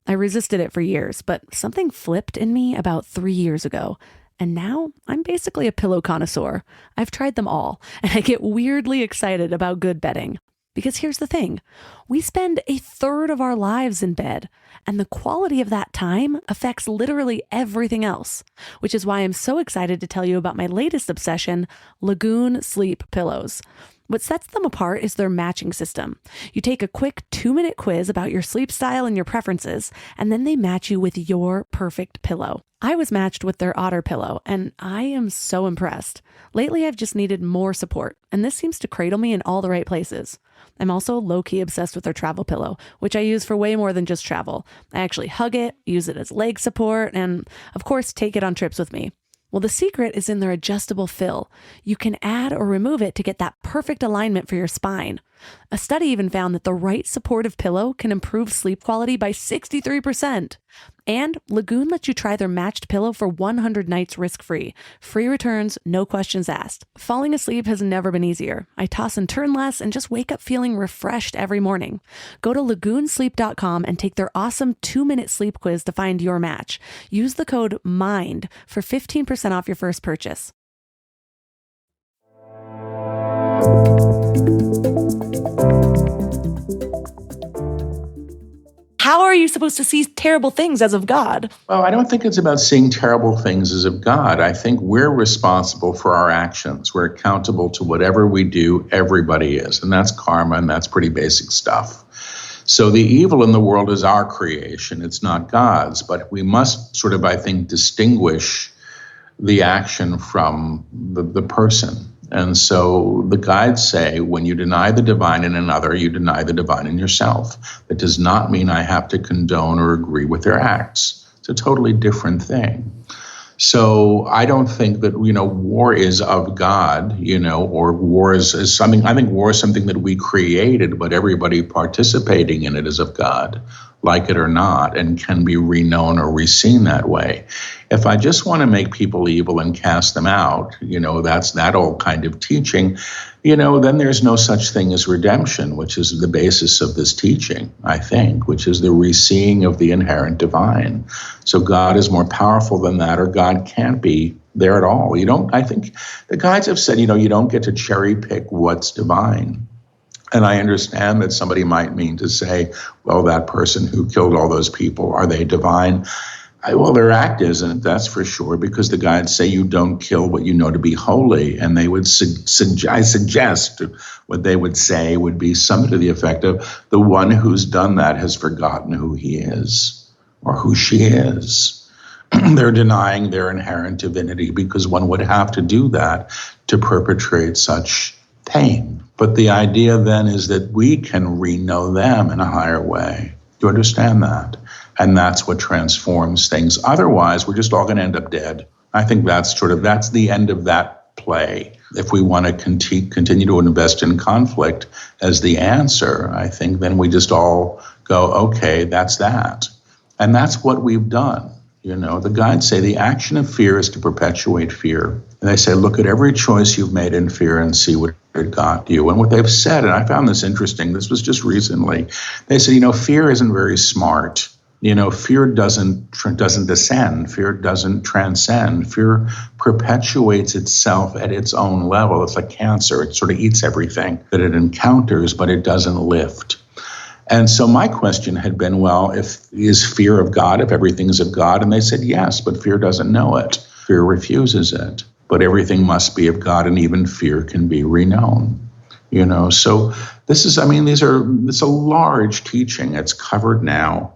I resisted it for years, but something flipped in me about 3 years ago. And now I'm basically a pillow connoisseur. I've tried them all, and I get weirdly excited about good bedding. Because here's the thing, we spend a third of our lives in bed, and the quality of that time affects literally everything else, which is why I'm so excited to tell you about my latest obsession, Lagoon Sleep Pillows. What sets them apart is their matching system. You take a quick 2-minute quiz about your sleep style and your preferences, and then they match you with your perfect pillow. I was matched with their Otter pillow, and I am so impressed. Lately, I've just needed more support, and this seems to cradle me in all the right places. I'm also low-key obsessed with their travel pillow, which I use for way more than just travel. I actually hug it, use it as leg support, and of course, take it on trips with me. Well, the secret is in their adjustable fill. You can add or remove it to get that perfect alignment for your spine. A study even found that the right supportive pillow can improve sleep quality by 63%. And Lagoon lets you try their matched pillow for 100 nights risk-free. Free returns, no questions asked. Falling asleep has never been easier. I toss and turn less and just wake up feeling refreshed every morning. Go to lagoonsleep.com and take their awesome 2-minute sleep quiz to find your match. Use the code MIND for 15% off your first purchase. How are you supposed to see terrible things as of God? Well, I don't think it's about seeing terrible things as of God. I think we're responsible for our actions. We're accountable to whatever we do, everybody is. And that's karma, and that's pretty basic stuff. So the evil in the world is our creation. It's not God's. But we must sort of, I think, distinguish the action from the person. And so the guides say, when you deny the divine in another, you deny the divine in yourself. That does not mean I have to condone or agree with their acts. It's a totally different thing. So I don't think that, war is of God, or war is something, I think war is something that we created, but everybody participating in it is of God, like it or not, and can be reknown or reseen that way. If I just want to make people evil and cast them out, that's that old kind of teaching, then there's no such thing as redemption, which is the basis of this teaching, I think, which is the reseeing of the inherent divine. So God is more powerful than that, or God can't be there at all. I think the guides have said, you don't get to cherry pick what's divine. And I understand that somebody might mean to say, well, that person who killed all those people, are they divine? Well, their act isn't, that's for sure, because the guides say you don't kill what you know to be holy. And they would I suggest what they would say would be something to the effect of, the one who's done that has forgotten who he is or who she is. They're denying their inherent divinity, because one would have to do that to perpetrate such pain. But the idea then is that we can reknow them in a higher way. Do you understand that? And that's what transforms things. Otherwise, we're just all going to end up dead. I think that's the end of that play. If we want to continue to invest in conflict as the answer, I think then we just all go, okay, that's that. And that's what we've done. The guides say the action of fear is to perpetuate fear. And they say, look at every choice you've made in fear and see what it got you. And what they've said, and I found this interesting, this was just recently, they said, fear isn't very smart. Fear doesn't descend. Fear doesn't transcend. Fear perpetuates itself at its own level. It's like cancer. It sort of eats everything that it encounters, but it doesn't lift. And so my question had been, well, is fear of God if everything is of God? And they said, yes, but fear doesn't know it. Fear refuses it. But everything must be of God, and even fear can be reknown. So this is, it's a large teaching. It's covered now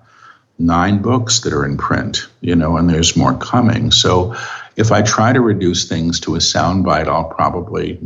9 books that are in print, and there's more coming. So if I try to reduce things to a soundbite, I'll probably,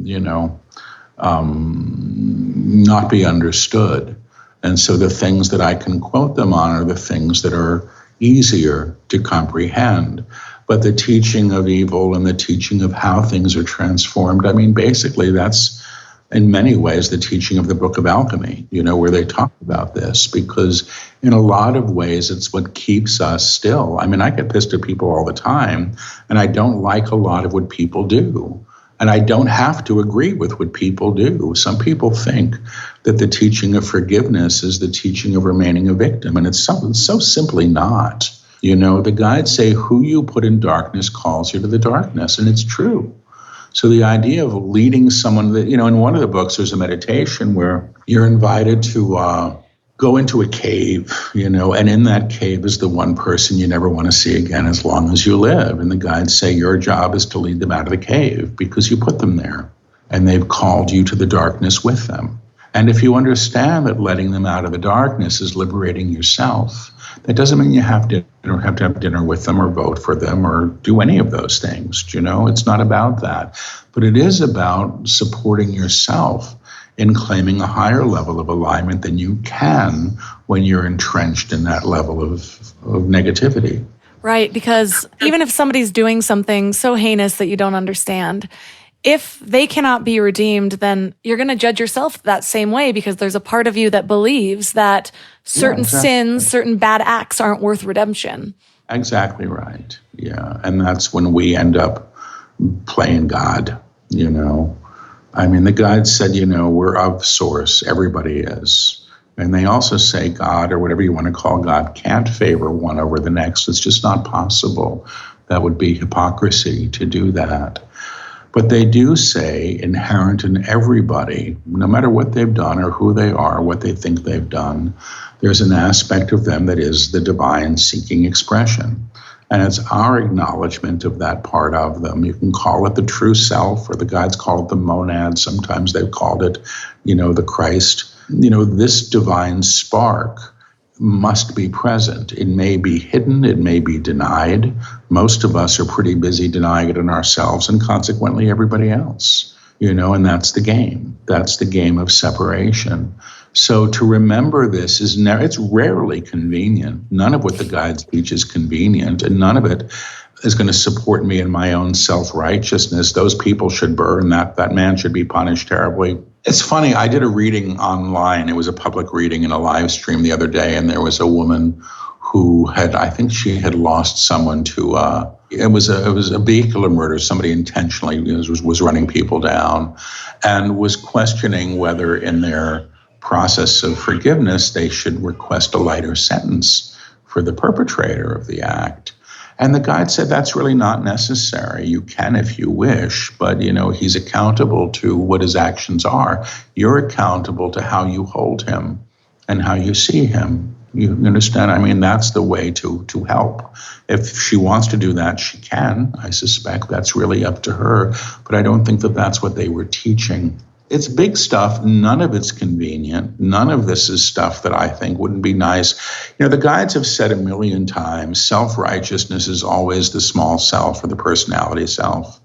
not be understood. And so the things that I can quote them on are the things that are easier to comprehend. But the teaching of evil and the teaching of how things are transformed, basically that's in many ways the teaching of the Book of Alchemy, where they talk about this, because in a lot of ways it's what keeps us still. I get pissed at people all the time, and I don't like a lot of what people do. And I don't have to agree with what people do. Some people think that the teaching of forgiveness is the teaching of remaining a victim, and it's so simply not. The guides say who you put in darkness calls you to the darkness, and it's true. So the idea of leading someone that, in one of the books, there's a meditation where you're invited to go into a cave, and in that cave is the one person you never want to see again as long as you live. And the guides say your job is to lead them out of the cave because you put them there and they've called you to the darkness with them. And if you understand that letting them out of the darkness is liberating yourself, that doesn't mean you have to have dinner with them or vote for them or do any of those things. It's not about that. But it is about supporting yourself in claiming a higher level of alignment than you can when you're entrenched in that level of negativity. Right, because even if somebody's doing something so heinous that you don't understand, if they cannot be redeemed, then you're going to judge yourself that same way, because there's a part of you that believes that certain sins, certain bad acts aren't worth redemption. Exactly right. Yeah. And that's when we end up playing God, the guides said, we're of source. Everybody is. And they also say God, or whatever you want to call God, can't favor one over the next. It's just not possible. That would be hypocrisy to do that. But they do say inherent in everybody, no matter what they've done or who they are, what they think they've done, there's an aspect of them that is the divine seeking expression. And it's our acknowledgement of that part of them. You can call it the true self, or the guides call it the monad. Sometimes they've called it, the Christ. This divine spark must be present. It may be hidden, it may be denied. Most of us are pretty busy denying it in ourselves and consequently everybody else, and that's the game. That's the game of separation. So to remember this it's rarely convenient. None of what the guides teach is convenient, and none of it is going to support me in my own self-righteousness. Those people should burn. That man should be punished terribly. It's funny, I did a reading online. It was a public reading in a live stream the other day, and there was a woman who I think she had lost someone to, it was a vehicular murder. Somebody intentionally was running people down and was questioning whether in their process of forgiveness they should request a lighter sentence for the perpetrator of the act. And the guide said that's really not necessary. You can if you wish, but he's accountable to what his actions are. You're accountable to how you hold him and how you see him. You understand? That's the way to help. If she wants to do that, she can. I suspect that's really up to her, but I don't think that that's what they were teaching. It's big stuff. None of it's convenient. None of this is stuff that I think wouldn't be nice. The guides have said a million times, self-righteousness is always the small self or the personality self.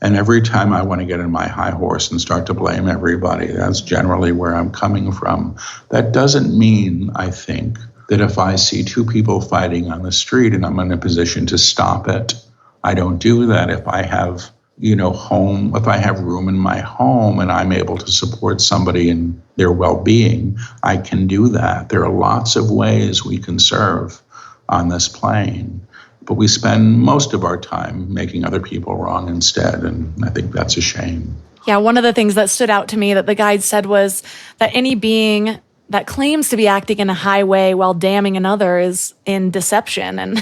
And every time I want to get in my high horse and start to blame everybody, that's generally where I'm coming from. That doesn't mean, I think, that if I see two people fighting on the street and I'm in a position to stop it, I don't do that. If I have home, if I have room in my home and I'm able to support somebody in their well-being, I can do that. There are lots of ways we can serve on this plane, but we spend most of our time making other people wrong instead, and I think that's a shame. Yeah, one of the things that stood out to me that the guide said was that any being that claims to be acting in a high way while damning another is in deception. And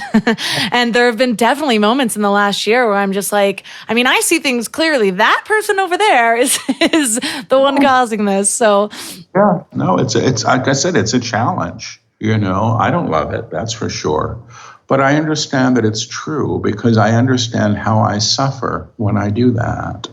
and there have been definitely moments in the last year where I'm just like, I see things clearly. That person over there is the one causing this. So yeah, no, it's like I said, it's a challenge. I don't love it, that's for sure. But I understand that it's true because I understand how I suffer when I do that.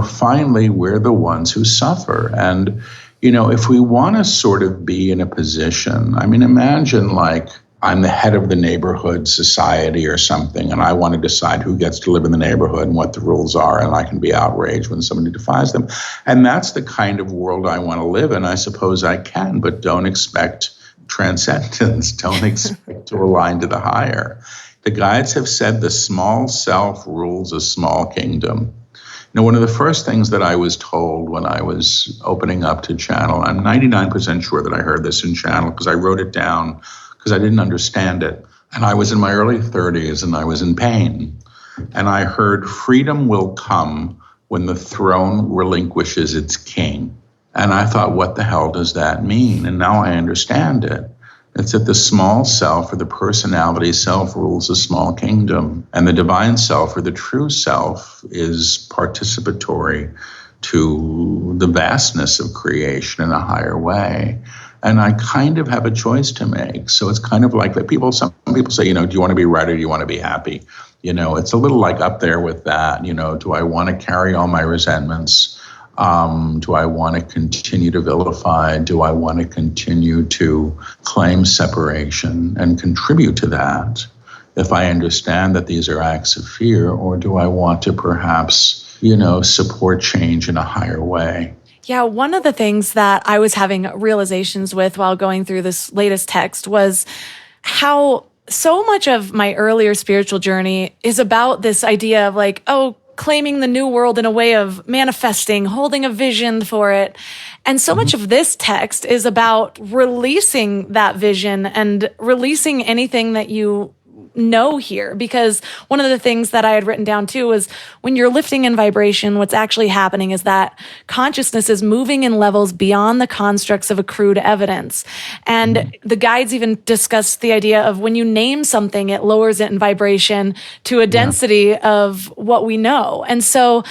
Finally, we're the ones who suffer. And if we want to sort of be in a position, imagine like I'm the head of the neighborhood society or something, and I want to decide who gets to live in the neighborhood and what the rules are, and I can be outraged when somebody defies them. And that's the kind of world I want to live in. I suppose I can, but don't expect transcendence. Don't expect to align to the higher. The guides have said the small self rules a small kingdom. One of the first things that I was told when I was opening up to channel, I'm 99% sure that I heard this in channel because I wrote it down because I didn't understand it. And I was in my early 30s and I was in pain. And I heard freedom will come when the throne relinquishes its king. And I thought, what the hell does that mean? And now I understand it. It's that the small self or the personality self rules a small kingdom, and the divine self or the true self is participatory to the vastness of creation in a higher way. And I kind of have a choice to make. So it's kind of like that some people say, do you want to be right or do you want to be happy? It's a little like up there with that. Do I want to carry all my resentments? Do I want to continue to vilify? Do I want to continue to claim separation and contribute to that if I understand that these are acts of fear? Or do I want to perhaps, support change in a higher way? Yeah, one of the things that I was having realizations with while going through this latest text was how so much of my earlier spiritual journey is about this idea of like, claiming the new world in a way of manifesting, holding a vision for it. And so much of this text is about releasing that vision and releasing anything that you know here. Because one of the things that I had written down too was when you're lifting in vibration, what's actually happening is that consciousness is moving in levels beyond the constructs of accrued evidence. And the guides even discuss the idea of when you name something, it lowers it in vibration to a density of what we know. And so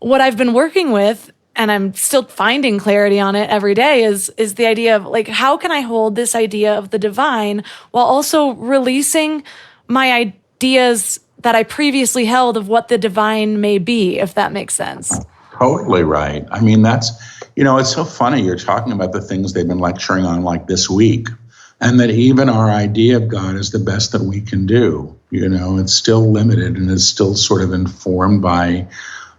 what I've been working with, and I'm still finding clarity on it every day, is the idea of like, how can I hold this idea of the divine while also releasing my ideas that I previously held of what the divine may be, if that makes sense. Totally right. That's, it's so funny. You're talking about the things they've been lecturing on like this week, and that even our idea of God is the best that we can do. It's still limited and is still sort of informed by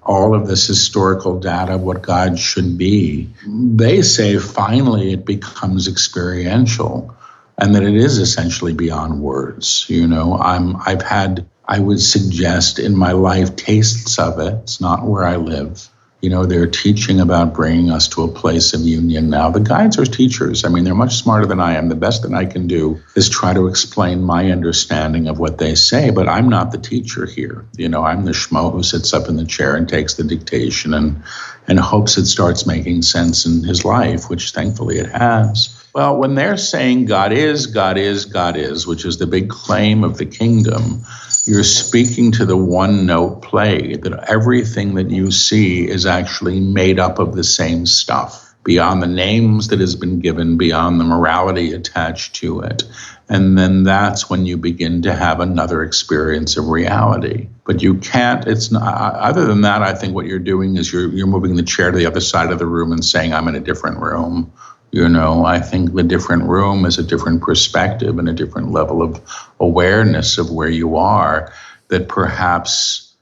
all of this historical data of what God should be. They say finally it becomes experiential, and that it is essentially beyond words. I've had, I would suggest in my life, tastes of it. It's not where I live. They're teaching about bringing us to a place of union now. The guides are teachers. They're much smarter than I am. The best that I can do is try to explain my understanding of what they say, but I'm not the teacher here. I'm the schmo who sits up in the chair and takes the dictation and hopes it starts making sense in his life, which thankfully it has. Well, when they're saying God is, God is, God is, which is the big claim of the kingdom, you're speaking to the one note play, that everything that you see is actually made up of the same stuff, beyond the names that has been given, beyond the morality attached to it. And then that's when you begin to have another experience of reality. But you can't, it's not, other than that, I think what you're doing is you're moving the chair to the other side of the room and saying, I'm in a different room. I think the different room is a different perspective and a different level of awareness of where you are that perhaps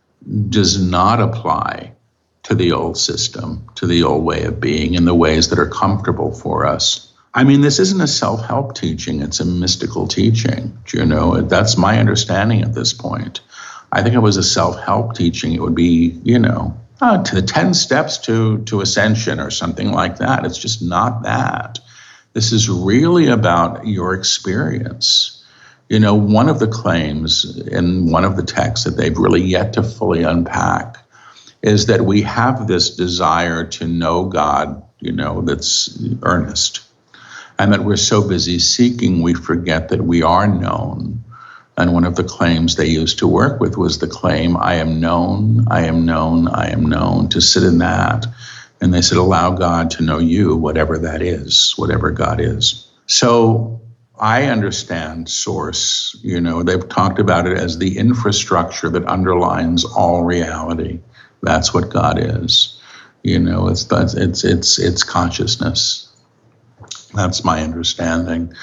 does not apply to the old system, to the old way of being in the ways that are comfortable for us. This isn't a self-help teaching, it's a mystical teaching. That's my understanding at this point. I think if it was a self-help teaching, it would be, to the 10 steps to Ascension or something like that. It's just not that. This is really about your experience. One of the claims in one of the texts that they've really yet to fully unpack is that we have this desire to know God, that's earnest. And that we're so busy seeking, we forget that we are known. And one of the claims they used to work with was the claim, I am known, I am known, I am known, to sit in that. And they said, allow God to know you, whatever that is, whatever God is. So I understand Source. They've talked about it as the infrastructure that underlines all reality. That's what God is. It's consciousness. That's my understanding.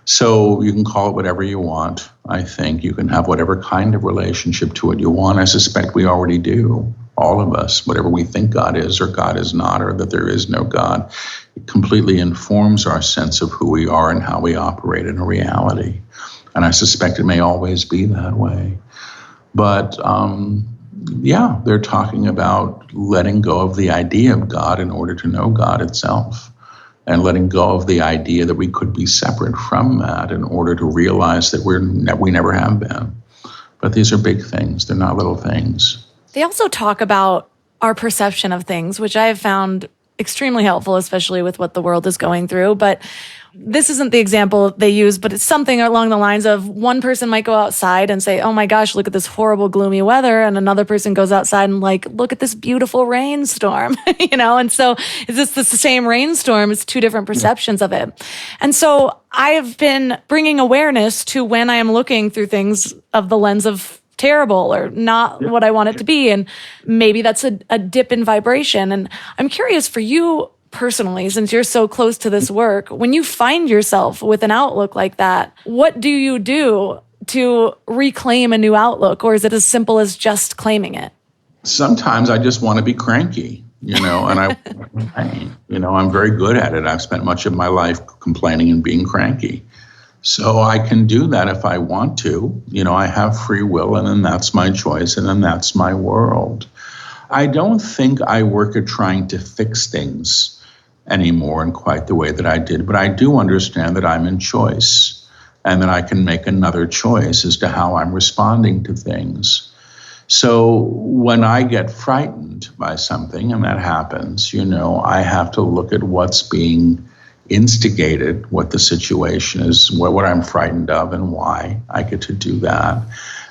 So you can call it whatever you want. I think you can have whatever kind of relationship to it you want. I suspect we already do, all of us, whatever we think God is or God is not, or that there is no God. It completely informs our sense of who we are and how we operate in a reality. And I suspect it may always be that way. But they're talking about letting go of the idea of God in order to know God itself. And letting go of the idea that we could be separate from that in order to realize that we never have been. But these are big things. They're not little things. They also talk about our perception of things, which I have found extremely helpful, especially with what the world is going through. But this isn't the example they use, but it's something along the lines of one person might go outside and say, oh my gosh, look at this horrible, gloomy weather. And another person goes outside and look at this beautiful rainstorm, And so is this the same rainstorm? It's two different perceptions of it. And so I have been bringing awareness to when I am looking through things of the lens of terrible or not what I want it to be. And maybe that's a dip in vibration. And I'm curious for you personally, since you're so close to this work, when you find yourself with an outlook like that, what do you do to reclaim a new outlook? Or is it as simple as just claiming it? Sometimes I just want to be cranky, and I'm very good at it. I've spent much of my life complaining and being cranky. So I can do that if I want to. I have free will, and then that's my choice, and then that's my world. I don't think I work at trying to fix things anymore in quite the way that I did, but I do understand that I'm in choice and that I can make another choice as to how I'm responding to things. So when I get frightened by something, and that happens, I have to look at what's being instigated, what the situation is, what I'm frightened of and why. I get to do that.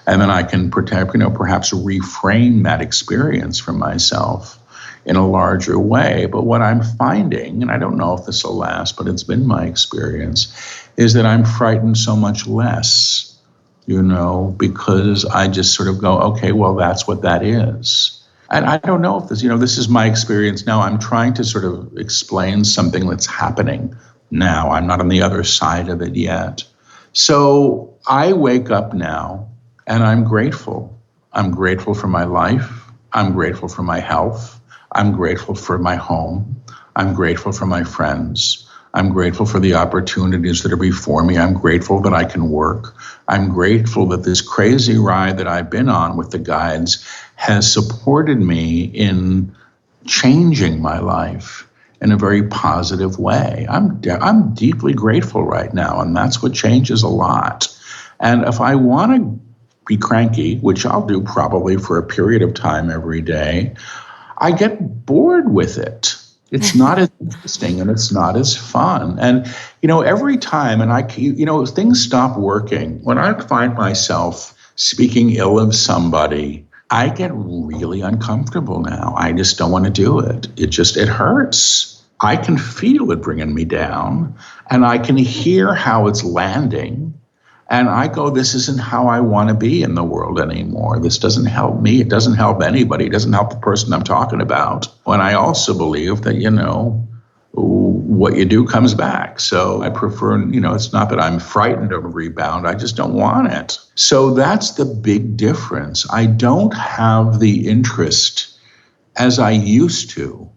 And then I can perhaps reframe that experience for myself in a larger way. But what I'm finding, and I don't know if this will last, but it's been my experience, is that I'm frightened so much less, because I just sort of go, okay, well, that's what that is. And I don't know if this is my experience now. I'm trying to sort of explain something that's happening now. I'm not on the other side of it yet. So I wake up now and I'm grateful. I'm grateful for my life. I'm grateful for my health. I'm grateful for my home. I'm grateful for my friends. I'm grateful for the opportunities that are before me. I'm grateful that I can work. I'm grateful that this crazy ride that I've been on with the guides has supported me in changing my life in a very positive way. I'm deeply grateful right now, and that's what changes a lot. And if I want to be cranky, which I'll do probably for a period of time every day, I get bored with it. It's not as interesting and it's not as fun. And, every time, and things stop working. When I find myself speaking ill of somebody, I get really uncomfortable now. I just don't want to do it. It hurts. I can feel it bringing me down, and I can hear how it's landing. And I go, this isn't how I want to be in the world anymore. This doesn't help me. It doesn't help anybody. It doesn't help the person I'm talking about. And I also believe that, what you do comes back. So I prefer, it's not that I'm frightened of a rebound. I just don't want it. So that's the big difference. I don't have the interest as I used to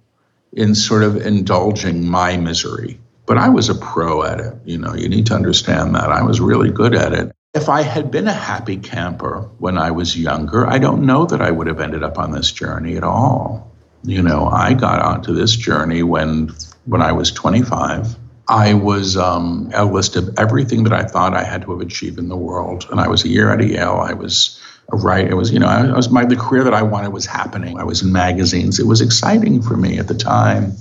in sort of indulging my misery. But I was a pro at it. You need to understand that. I was really good at it. If I had been a happy camper when I was younger, I don't know that I would have ended up on this journey at all. I got onto this journey when I was 25. I was a list of everything that I thought I had to have achieved in the world. And I was a year out of Yale. I was right. It was, the career that I wanted was happening. I was in magazines. It was exciting for me at the time.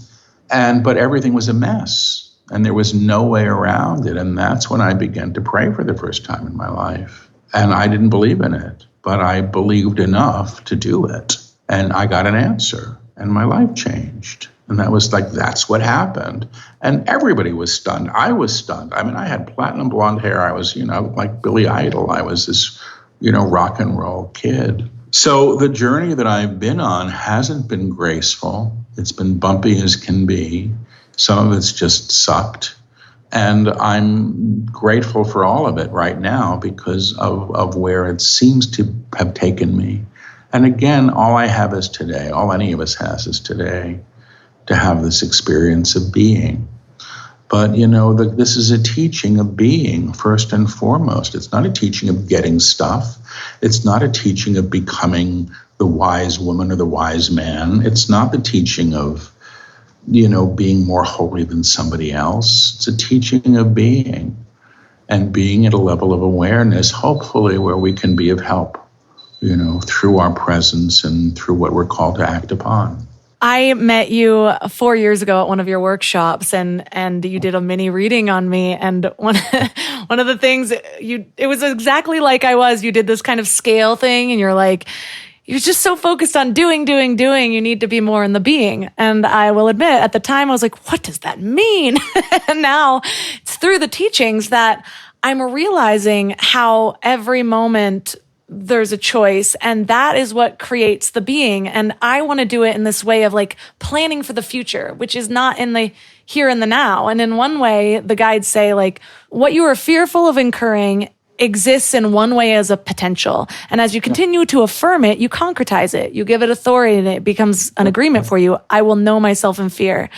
But everything was a mess. And there was no way around it. And that's when I began to pray for the first time in my life. And I didn't believe in it, but I believed enough to do it. And I got an answer, and my life changed. And that's what happened. And everybody was stunned. I was stunned. I mean, I had platinum blonde hair. I was, like Billy Idol. I was this, rock and roll kid. So the journey that I've been on hasn't been graceful. It's been bumpy as can be. Some of it's just sucked. And I'm grateful for all of it right now because of where it seems to have taken me. And again, all I have is today. All any of us has is today to have this experience of being. But, this is a teaching of being first and foremost. It's not a teaching of getting stuff. It's not a teaching of becoming the wise woman or the wise man. It's not the teaching of being more holy than somebody else. It's a teaching of being and being at a level of awareness, hopefully where we can be of help, through our presence and through what we're called to act upon. I met you 4 years ago at one of your workshops, and you did a mini reading on me. And one of the things it was exactly like I was. You did this kind of scale thing, and you're like, you're just so focused on doing. You need to be more in the being. And I will admit, at the time, I was like, what does that mean? And now it's through the teachings that I'm realizing how every moment there's a choice, and that is what creates the being. And I want to do it in this way of like planning for the future, which is not in the here and the now. And in one way, the guides say like, what you are fearful of incurring exists in one way as a potential. And as you continue to affirm it, you concretize it. You give it authority and it becomes an agreement for you. I will know myself in fear.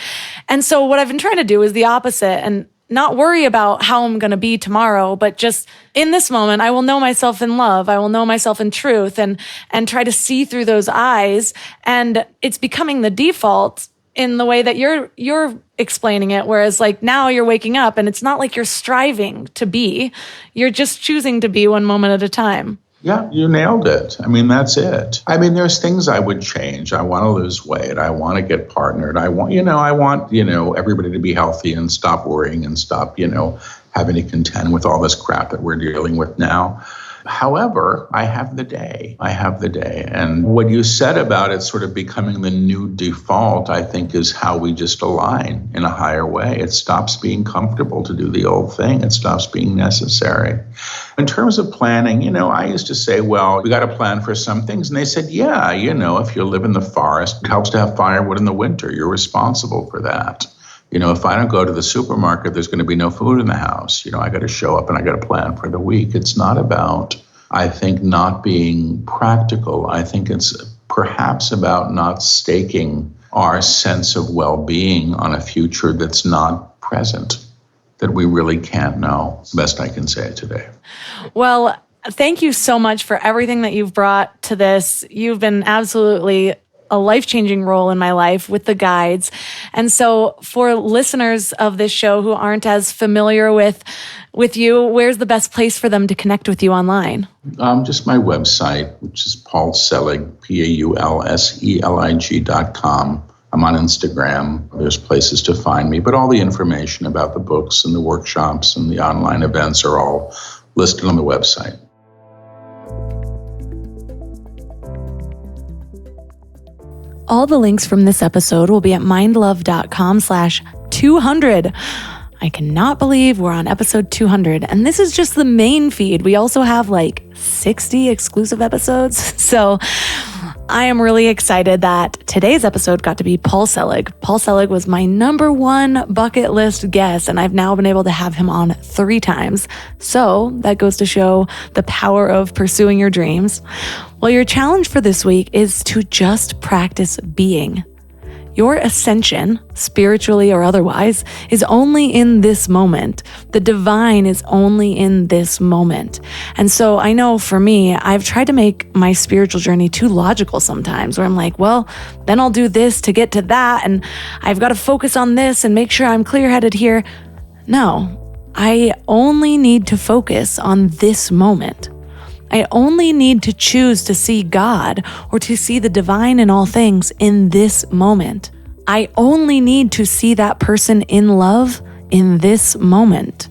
And so what I've been trying to do is the opposite and not worry about how I'm going to be tomorrow, but just in this moment, I will know myself in love. I will know myself in truth and try to see through those eyes. And it's becoming the default in the way that you're explaining it. Whereas like now you're waking up and it's not like you're striving to be, you're just choosing to be one moment at a time. Yeah, you nailed it. I mean, that's it. I mean, there's things I would change. I want to lose weight. I want to get partnered. I want everybody to be healthy and stop worrying and stop, having to contend with all this crap that we're dealing with now. However, I have the day. And what you said about it sort of becoming the new default, I think, is how we just align in a higher way. It stops being comfortable to do the old thing. It stops being necessary. In terms of planning, I used to say, well, we got to plan for some things. And they said, yeah, if you live in the forest, it helps to have firewood in the winter. You're responsible for that. If I don't go to the supermarket, there's going to be no food in the house. I got to show up and I got to plan for the week. It's not about, I think, not being practical. I think it's perhaps about not staking our sense of well-being on a future that's not present, that we really can't know. Best I can say it today. Well, thank you so much for everything that you've brought to this. You've been absolutely a life-changing role in my life with the guides. And so for listeners of this show who aren't as familiar with you, where's the best place for them to connect with you online? Just my website, which is Paul Selig, PaulSelig.com. I'm on Instagram. There's places to find me, but all the information about the books and the workshops and the online events are all listed on the website. All the links from this episode will be at mindlove.com/200. I cannot believe we're on episode 200, and this is just the main feed. We also have like 60 exclusive episodes. So I am really excited that today's episode got to be Paul Selig. Paul Selig was my number one bucket list guest, and I've now been able to have him on 3 times. So that goes to show the power of pursuing your dreams. Well, your challenge for this week is to just practice being. Your ascension, spiritually or otherwise, is only in this moment. The divine is only in this moment. And so I know for me, I've tried to make my spiritual journey too logical sometimes, where I'm like, well, then I'll do this to get to that, and I've got to focus on this and make sure I'm clear-headed here. No, I only need to focus on this moment. I only need to choose to see God or to see the divine in all things in this moment. I only need to see that person in love in this moment.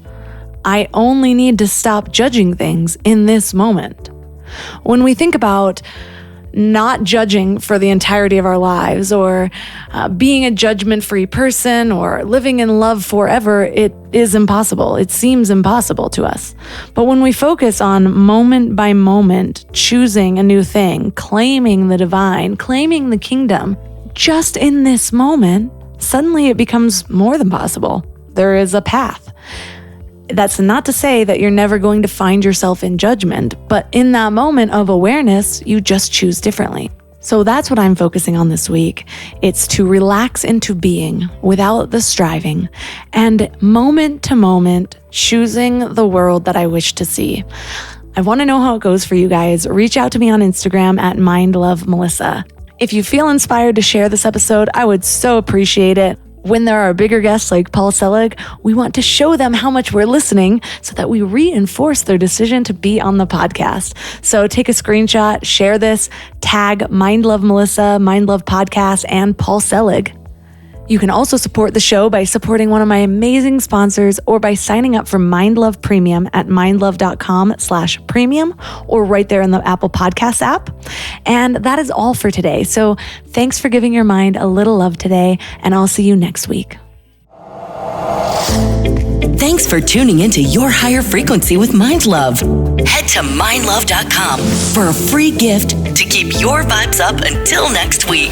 I only need to stop judging things in this moment. When we think about not judging for the entirety of our lives, or being a judgment-free person, or living in love forever, it is impossible. It seems impossible to us. But when we focus on moment by moment, choosing a new thing, claiming the divine, claiming the kingdom, just in this moment, suddenly it becomes more than possible. There is a path. That's not to say that you're never going to find yourself in judgment, but in that moment of awareness, you just choose differently. So that's what I'm focusing on this week. It's to relax into being without the striving, and moment to moment, choosing the world that I wish to see. I want to know how it goes for you guys. Reach out to me on Instagram at mindlovemelissa. If you feel inspired to share this episode, I would so appreciate it. When there are bigger guests like Paul Selig, we want to show them how much we're listening so that we reinforce their decision to be on the podcast. So take a screenshot, share this, tag Mind Love Melissa, Mind Love Podcast, and Paul Selig. You can also support the show by supporting one of my amazing sponsors, or by signing up for Mind Love Premium at mindlove.com/premium, or right there in the Apple Podcasts app. And that is all for today. So thanks for giving your mind a little love today, and I'll see you next week. Thanks for tuning into Your Higher Frequency with Mind Love. Head to mindlove.com for a free gift to keep your vibes up until next week.